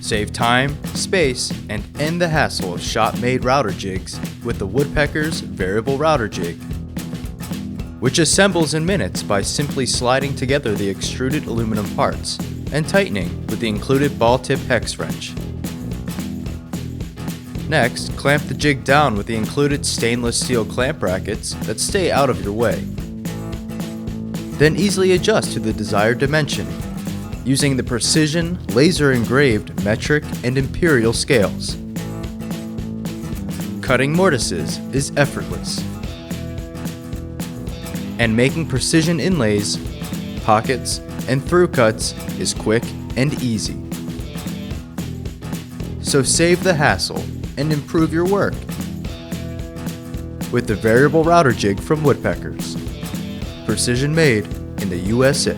Save time, space, and end the hassle of shop-made router jigs with the Woodpeckers Variable Router Jig, which assembles in minutes by simply sliding together the extruded aluminum parts and tightening with the included ball-tip hex wrench. Next, clamp the jig down with the included stainless steel clamp brackets that stay out of your way. Then easily adjust to the desired dimension using the precision, laser-engraved metric and imperial scales. Cutting mortises is effortless, and making precision inlays, pockets, and through cuts is quick and easy. So save the hassle and improve your work with the Variable Router Jig from Woodpeckers. Precision made in the USA.